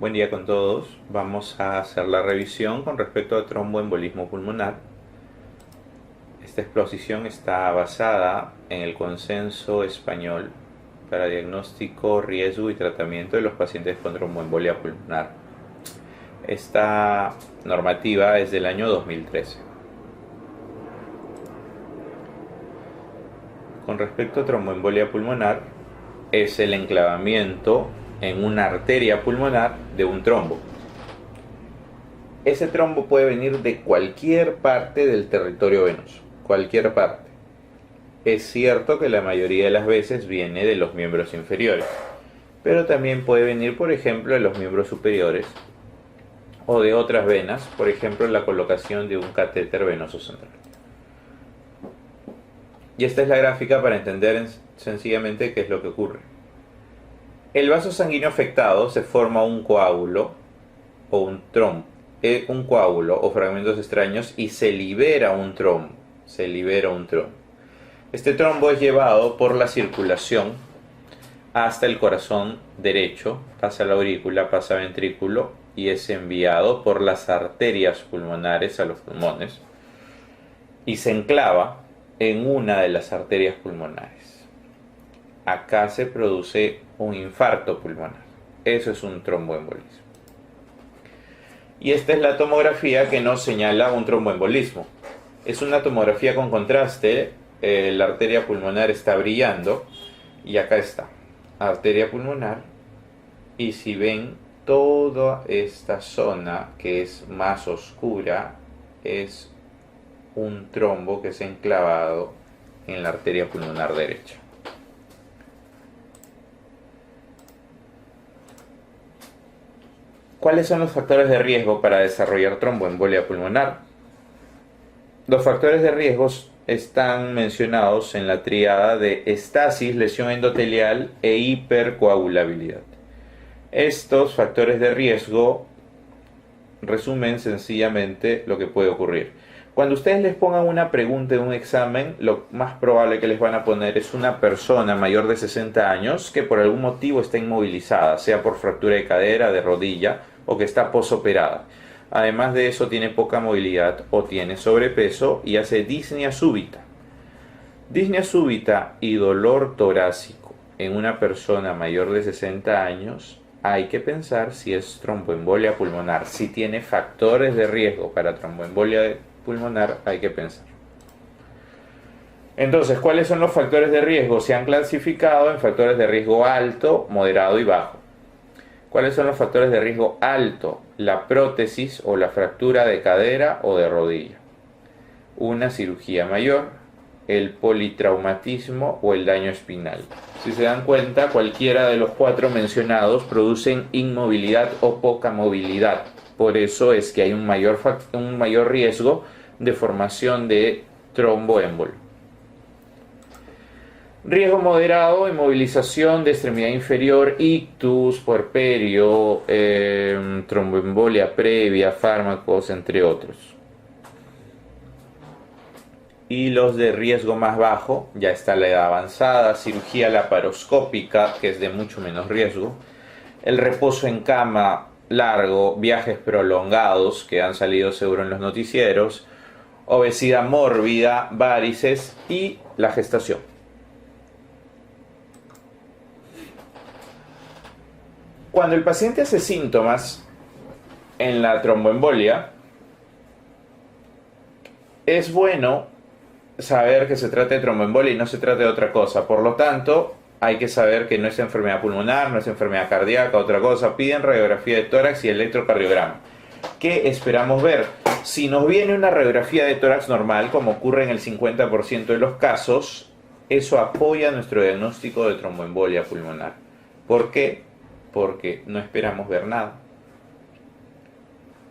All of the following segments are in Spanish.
Buen día con todos. Vamos a hacer la revisión con respecto al tromboembolismo pulmonar. Esta exposición está basada en el Consenso Español para diagnóstico, riesgo y tratamiento de los pacientes con tromboembolia pulmonar. Esta normativa es del año 2013. Con respecto a tromboembolia pulmonar, es el enclavamiento en una arteria pulmonar de un trombo. Ese trombo puede venir de cualquier parte del territorio venoso, cualquier parte. Es cierto que la mayoría de las veces viene de los miembros inferiores, pero también puede venir, por ejemplo, de los miembros superiores o de otras venas, por ejemplo, la colocación de un catéter venoso central. Y esta es la gráfica para entender sencillamente qué es lo que ocurre. El vaso sanguíneo afectado se forma un coágulo o un trombo, un coágulo o fragmentos extraños y se libera un trombo. Este trombo es llevado por la circulación hasta el corazón derecho, pasa a la aurícula, pasa al ventrículo y es enviado por las arterias pulmonares a los pulmones y se enclava en una de las arterias pulmonares. Acá se produce un infarto pulmonar. Eso es un tromboembolismo. Y esta es la tomografía que nos señala un tromboembolismo. Es una tomografía con contraste. La arteria pulmonar está brillando y acá está, arteria pulmonar. Y si ven, toda esta zona que es más oscura es un trombo que se ha enclavado en la arteria pulmonar derecha. ¿Cuáles son los factores de riesgo para desarrollar tromboembolia pulmonar? Los factores de riesgo están mencionados en la tríada de estasis, lesión endotelial e hipercoagulabilidad. Estos factores de riesgo resumen sencillamente lo que puede ocurrir. Cuando ustedes les pongan una pregunta en un examen, lo más probable que les van a poner es una persona mayor de 60 años que por algún motivo está inmovilizada, sea por fractura de cadera, de rodilla o que está posoperada. Además de eso tiene poca movilidad o tiene sobrepeso y hace disnea súbita. Disnea súbita y dolor torácico en una persona mayor de 60 años, hay que pensar si es tromboembolia pulmonar. Si tiene factores de riesgo para tromboembolia pulmonar, hay que pensar. Entonces, ¿cuáles son los factores de riesgo? Se han clasificado en factores de riesgo alto, moderado y bajo. ¿Cuáles son los factores de riesgo alto? La prótesis o la fractura de cadera o de rodilla, una cirugía mayor, el politraumatismo o el daño espinal. Si se dan cuenta, cualquiera de los cuatro mencionados producen inmovilidad o poca movilidad. Por eso es que hay un mayor riesgo de formación de tromboémbolo. Riesgo moderado, inmovilización de extremidad inferior, ictus, puerperio, tromboembolia previa, fármacos, entre otros. Y los de riesgo más bajo, ya está la edad avanzada, cirugía laparoscópica, que es de mucho menos riesgo, el reposo en cama largo, viajes prolongados, que han salido seguro en los noticieros, obesidad mórbida, varices y la gestación. Cuando el paciente hace síntomas en la tromboembolia, es bueno saber que se trata de tromboembolia y no se trata de otra cosa. Por lo tanto, hay que saber que no es enfermedad pulmonar, no es enfermedad cardíaca, otra cosa. Piden radiografía de tórax y electrocardiograma. ¿Qué esperamos ver? Si nos viene una radiografía de tórax normal, como ocurre en el 50% de los casos, eso apoya nuestro diagnóstico de tromboembolia pulmonar. ¿Por qué? Porque no esperamos ver nada.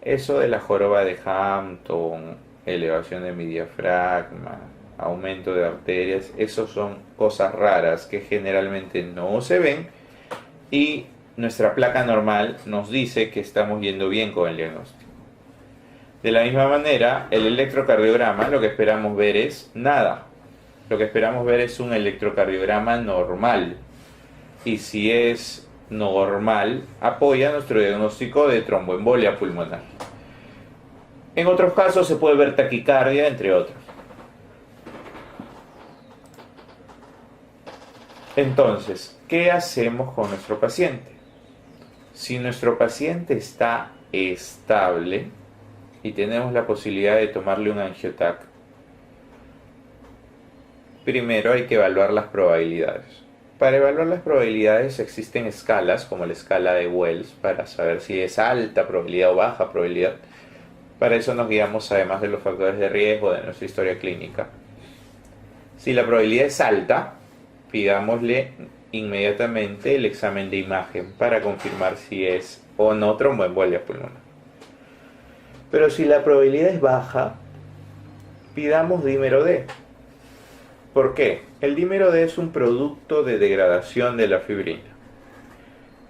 Eso de la joroba de Hampton, elevación de mi diafragma, aumento de arterias, esos son cosas raras que generalmente no se ven y nuestra placa normal nos dice que estamos yendo bien con el diagnóstico. De la misma manera, el electrocardiograma, lo que esperamos ver es nada. Lo que esperamos ver es un electrocardiograma normal. Y si es normal apoya nuestro diagnóstico de tromboembolia pulmonar. En otros casos se puede ver taquicardia, entre otros. Entonces, ¿qué hacemos con nuestro paciente? Si nuestro paciente está estable y tenemos la posibilidad de tomarle un angiotac, primero hay que evaluar las probabilidades. Para evaluar las probabilidades existen escalas, como la escala de Wells, para saber si es alta probabilidad o baja probabilidad. Para eso nos guiamos además de los factores de riesgo de nuestra historia clínica. Si la probabilidad es alta, pidámosle inmediatamente el examen de imagen para confirmar si es o no tromboembolia pulmonar. Pero si la probabilidad es baja, pidamos dímero D. ¿Por qué? El dímero D es un producto de degradación de la fibrina.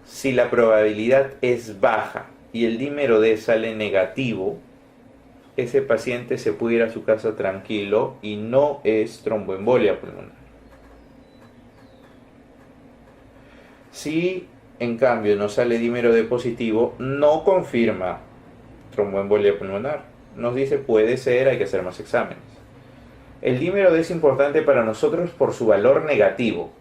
Si la probabilidad es baja y el dímero D sale negativo, ese paciente se puede ir a su casa tranquilo y no es tromboembolia pulmonar. Si en cambio no sale dímero D positivo, no confirma tromboembolia pulmonar. Nos dice puede ser, hay que hacer más exámenes. El dímero D es importante para nosotros por su valor negativo.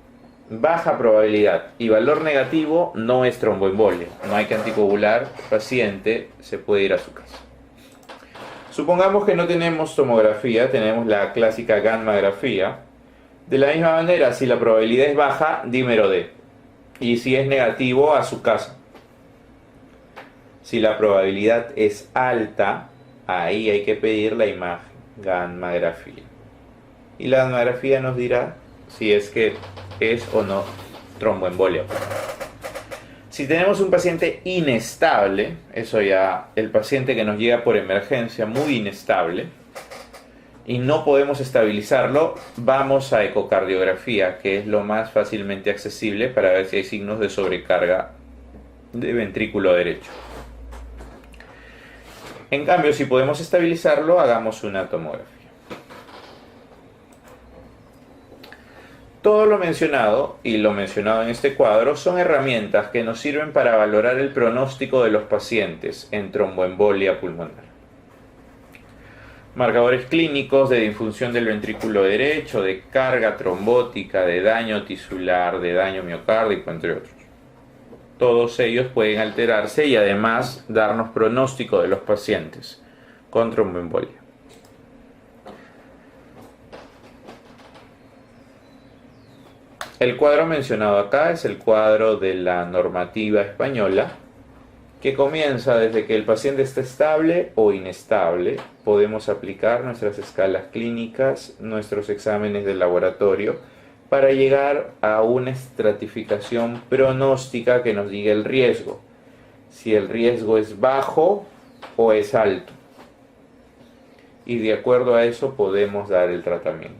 Baja probabilidad y valor negativo no es tromboembolia. No hay que anticoagular, el paciente se puede ir a su casa. Supongamos que no tenemos tomografía, tenemos la clásica gammagrafía. De la misma manera, si la probabilidad es baja, dímero D. Y si es negativo, a su casa. Si la probabilidad es alta, ahí hay que pedir la imagen, gammagrafía. Y la gammagrafía nos dirá si es que es o no tromboembolia. Si tenemos un paciente inestable, eso ya, el paciente que nos llega por emergencia muy inestable, y no podemos estabilizarlo, vamos a ecocardiografía, que es lo más fácilmente accesible para ver si hay signos de sobrecarga de ventrículo derecho. En cambio, si podemos estabilizarlo, hagamos una tomografía. Todo lo mencionado y lo mencionado en este cuadro son herramientas que nos sirven para valorar el pronóstico de los pacientes en tromboembolia pulmonar. Marcadores clínicos de disfunción del ventrículo derecho, de carga trombótica, de daño tisular, de daño miocárdico, entre otros. Todos ellos pueden alterarse y además darnos pronóstico de los pacientes con tromboembolia. El cuadro mencionado acá es el cuadro de la normativa española, que comienza desde que el paciente está estable o inestable. Podemos aplicar nuestras escalas clínicas, nuestros exámenes de laboratorio, para llegar a una estratificación pronóstica que nos diga el riesgo. Si el riesgo es bajo o es alto. Y de acuerdo a eso podemos dar el tratamiento.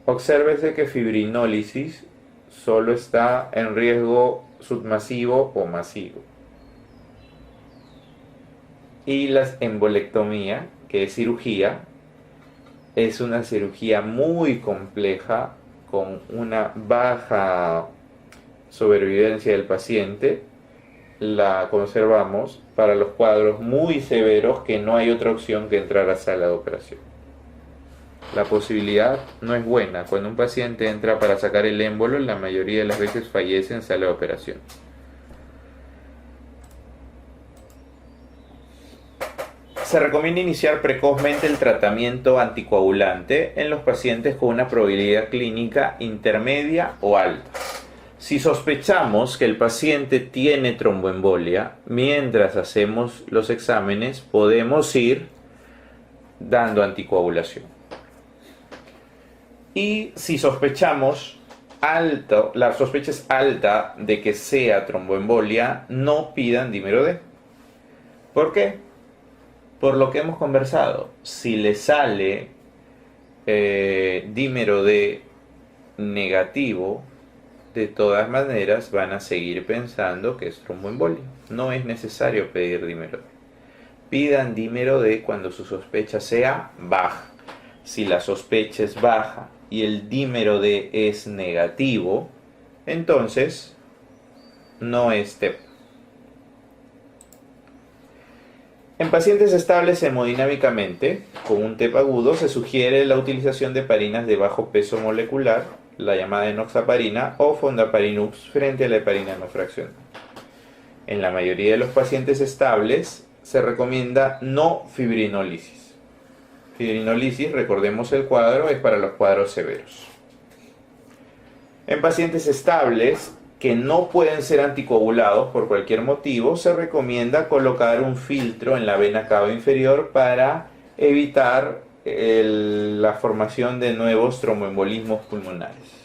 Obsérvese que fibrinólisis solo está en riesgo submasivo o masivo. Y la embolectomía, que es cirugía, es una cirugía muy compleja con una baja sobrevivencia del paciente. La conservamos para los cuadros muy severos que no hay otra opción que entrar a sala de operación. La posibilidad no es buena. Cuando un paciente entra para sacar el émbolo, la mayoría de las veces fallece en sala de operación. Se recomienda iniciar precozmente el tratamiento anticoagulante en los pacientes con una probabilidad clínica intermedia o alta. Si sospechamos que el paciente tiene tromboembolia, mientras hacemos los exámenes podemos ir dando anticoagulación. Y si sospechamos la sospecha es alta de que sea tromboembolia, no pidan dímero D. ¿Por qué? Por lo que hemos conversado. Si le sale dímero D negativo, de todas maneras van a seguir pensando que es tromboembolia. No es necesario pedir dímero D. Pidan dímero D cuando su sospecha sea baja. Si la sospecha es baja y el dímero D es negativo, entonces no es TEP. En pacientes estables hemodinámicamente, con un TEP agudo, se sugiere la utilización de heparinas de bajo peso molecular, la llamada enoxaparina o fondaparinux frente a la heparina no fraccionada. En la mayoría de los pacientes estables se recomienda no fibrinólisis. Fibrinólisis, recordemos el cuadro, es para los cuadros severos. En pacientes estables que no pueden ser anticoagulados por cualquier motivo, se recomienda colocar un filtro en la vena cava inferior para evitar la formación de nuevos tromboembolismos pulmonares.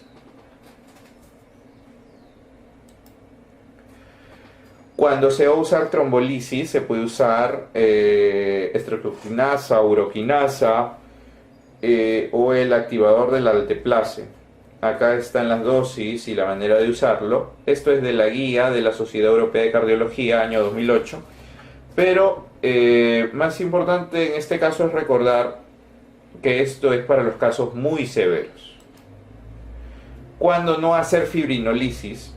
Cuando se va a usar trombolisis, se puede usar estreptoquinasa, uroquinasa o el activador del alteplase. Acá están las dosis y la manera de usarlo. Esto es de la guía de la Sociedad Europea de Cardiología, año 2008. Pero más importante en este caso es recordar que esto es para los casos muy severos. Cuando no hacer fibrinólisis,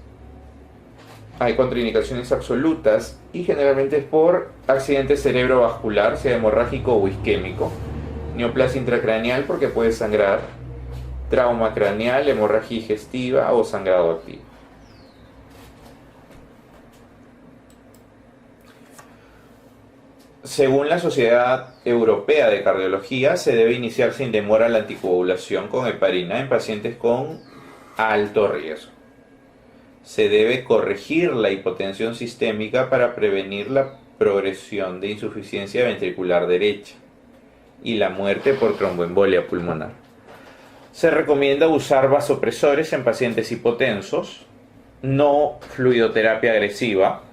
hay contraindicaciones absolutas y generalmente es por accidente cerebrovascular, sea hemorrágico o isquémico, neoplasia intracraneal porque puede sangrar, trauma craneal, hemorragia digestiva o sangrado activo. Según la Sociedad Europea de Cardiología, se debe iniciar sin demora la anticoagulación con heparina en pacientes con alto riesgo. Se debe corregir la hipotensión sistémica para prevenir la progresión de insuficiencia ventricular derecha y la muerte por tromboembolia pulmonar. Se recomienda usar vasopresores en pacientes hipotensos, no fluidoterapia agresiva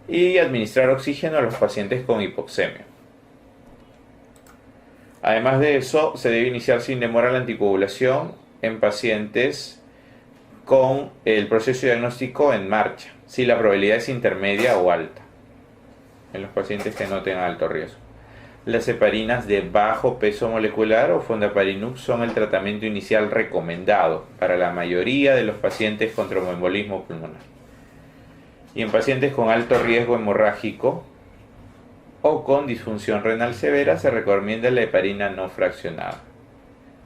y administrar oxígeno a los pacientes con hipoxemia. Además de eso, se debe iniciar sin demora la anticoagulación en pacientes con el proceso diagnóstico en marcha, si la probabilidad es intermedia o alta, en los pacientes que no tengan alto riesgo. Las heparinas de bajo peso molecular o fondaparinux son el tratamiento inicial recomendado para la mayoría de los pacientes con tromboembolismo pulmonar. Y en pacientes con alto riesgo hemorrágico o con disfunción renal severa se recomienda la heparina no fraccionada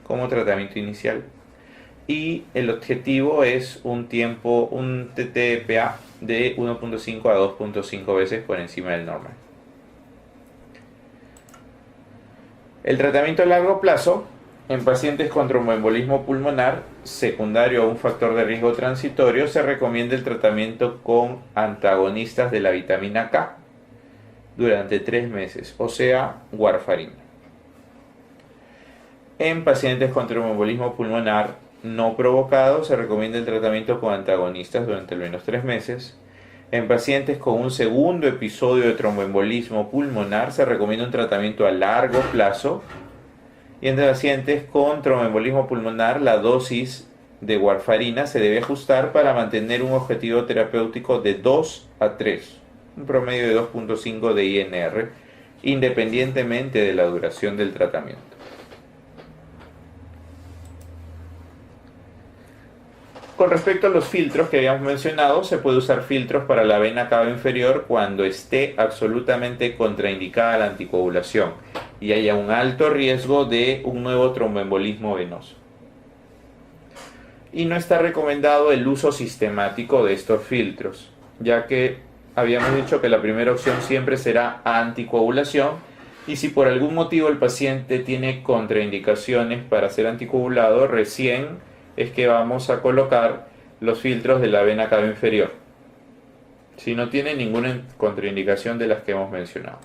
como tratamiento inicial. Y el objetivo es un TTPA de 1.5 a 2.5 veces por encima del normal. El tratamiento a largo plazo en pacientes con tromboembolismo pulmonar secundario a un factor de riesgo transitorio se recomienda el tratamiento con antagonistas de la vitamina K durante 3 meses, o sea, warfarina. En pacientes con tromboembolismo pulmonar no provocado se recomienda el tratamiento con antagonistas durante al menos 3 meses. En pacientes con un segundo episodio de tromboembolismo pulmonar se recomienda un tratamiento a largo plazo. Y en pacientes con tromboembolismo pulmonar la dosis de warfarina se debe ajustar para mantener un objetivo terapéutico de 2 a 3, un promedio de 2.5 de INR, independientemente de la duración del tratamiento. Con respecto a los filtros que habíamos mencionado, se puede usar filtros para la vena cava inferior cuando esté absolutamente contraindicada la anticoagulación y haya un alto riesgo de un nuevo tromboembolismo venoso. Y no está recomendado el uso sistemático de estos filtros, ya que habíamos dicho que la primera opción siempre será anticoagulación, y si por algún motivo el paciente tiene contraindicaciones para ser anticoagulado, recién es que vamos a colocar los filtros de la vena cava inferior, si no tiene ninguna contraindicación de las que hemos mencionado.